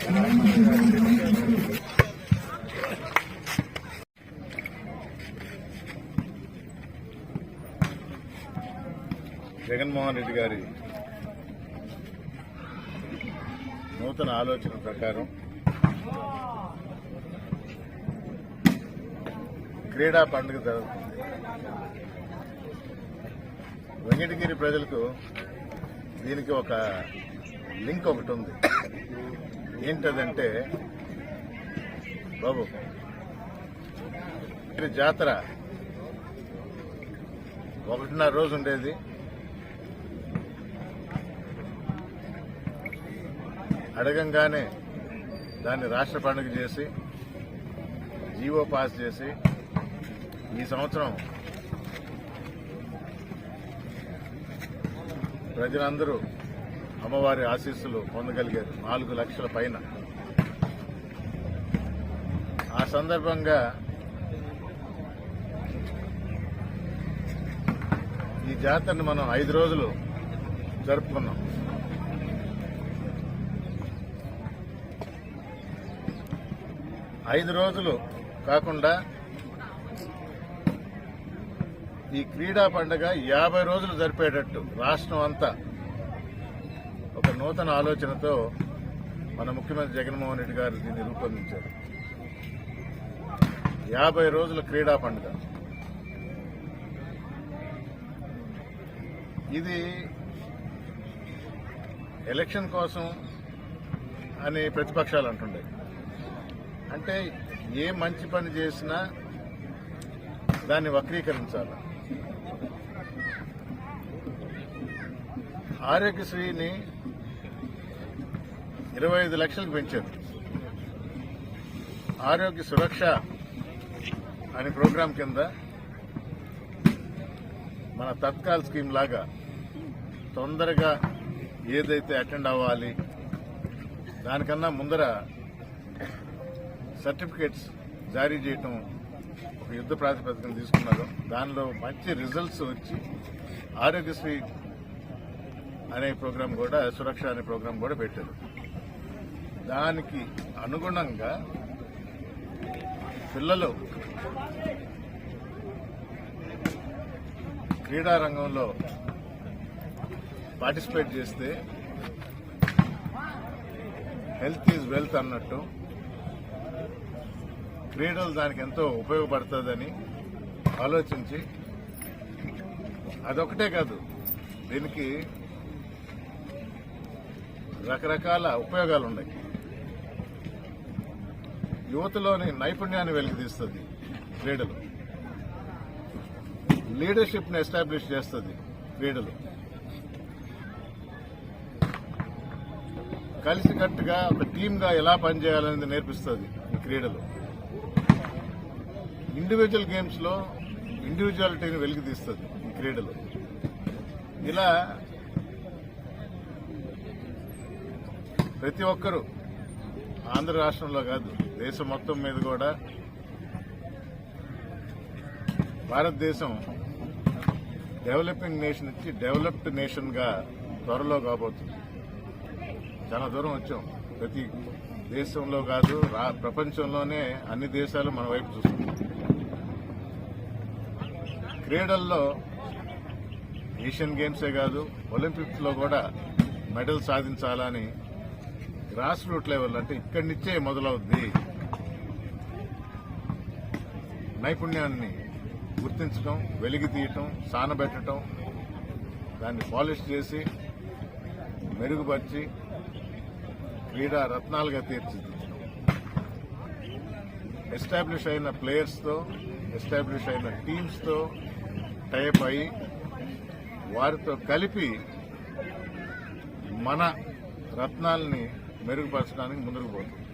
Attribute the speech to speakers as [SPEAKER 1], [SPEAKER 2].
[SPEAKER 1] జగన్మోహన్ రెడ్డి గారి నూతన ఆలోచన ప్రకారం క్రీడా పండుగ జరుగుతుంది. వెంకటగిరి ప్రజలకు దీనికి ఒక లింక్ ఒకటి ఉంది. ఏంటదంటే బాబు జాతర 1.5 రోజు ఉండేది. అడగంగానే దాన్ని రాష్ట్ర పండుగ చేసి జీవో పాస్ చేసి ఈ సంవత్సరం ప్రజలందరూ అమ్మవారి ఆశీస్సులు పొందగలిగారు 4 లక్షల పైన. ఆ సందర్భంగా ఈ జాతరను మనం 5 రోజులు జరుపుకున్నాం. ఐదు రోజులు కాకుండా ఈ క్రీడా పండుగ 50 రోజులు జరిపేటట్టు రాష్ట్రం అంతా ఒక నూతన ఆలోచనతో మన ముఖ్యమంత్రి జగన్మోహన్ రెడ్డి గారు దీన్ని రూపొందించారు. 50 రోజుల క్రీడా పండుగ. ఇది ఎలక్షన్ కోసం అని ప్రతిపక్షాలు అంటుండే. అంటే ఏ మంచి పని చేసినా దాన్ని వక్రీకరించాలి. ఆరోగ్యశ్రీని 25 లక్షలకు పెంచారు. ఆరోగ్య సురక్ష అనే ప్రోగ్రాం కింద మన తత్కాల్ స్కీమ్ లాగా తొందరగా ఏదైతే అటెండ్ అవ్వాలి దానికన్నా ముందర సర్టిఫికేట్స్ జారీ చేయటం ఒక యుద్ధ ప్రాతిపదికన తీసుకున్నారు. దానిలో మంచి రిజల్ట్స్ వచ్చి ఆరోగ్యశ్రీ అనే ప్రోగ్రాం కూడా, సురక్ష అనే ప్రోగ్రాం కూడా పెట్టారు. దానికి అనుగుణంగా పిల్లలు క్రీడా రంగంలో పార్టిసిపేట్ చేస్తే హెల్త్ ఈజ్ వెల్త్ అన్నట్టు క్రీడలు దానికి ఎంతో ఉపయోగపడుతుందని ఆలోచించి, అదొకటే కాదు, దీనికి రకరకాల ఉపయోగాలు ఉన్నాయి. యువతలోని నైపుణ్యాన్ని వెలికితీస్తుంది క్రీడలు. లీడర్షిప్ ని ఎస్టాబ్లిష్ చేస్తుంది క్రీడలు. కలిసికట్టుగా ఒక టీమ్ గా ఎలా పనిచేయాలనేది నేర్పిస్తుంది ఈ క్రీడలు. ఇండివిజువల్ గేమ్స్ లో ఇండివిజువాలిటీని వెలికితీస్తుంది ఈ క్రీడలు. ఇలా ప్రతి ఒక్కరూ ఆంధ్ర రాష్ట్రంలో కాదు, దేశం మొత్తం మీద కూడా భారతదేశం డెవలపింగ్ నేషన్ నుంచి డెవలప్డ్ నేషన్ గా త్వరలో కాబోతుంది. చాలా దూరం వచ్చాం. ప్రతి దేశంలో కాదు, ప్రపంచంలోనే అన్ని దేశాలు మన వైపు చూస్తున్నాయి. క్రీడల్లో ఏషియన్ గేమ్సే కాదు, ఒలింపిక్స్ లో కూడా మెడల్ సాధించాలని గ్రాస్ రూట్ లెవెల్, అంటే ఇక్కడి నుంచే మొదలవుద్ది. నైపుణ్యాన్ని గుర్తించడం, వెలికి తీయటం, సానబెట్టడం, దాన్ని పాలిష్ చేసి మెరుగుపరిచి క్రీడా రత్నాలుగా తీర్చిదిద్దడం. ఎస్టాబ్లిష్ అయిన ప్లేయర్స్తో, ఎస్టాబ్లిష్ అయిన టీమ్స్తో టైప్ అయి వారితో కలిపి మన రత్నాల్ని మెరుగుపరచడానికి ముందుకు పోతుంది.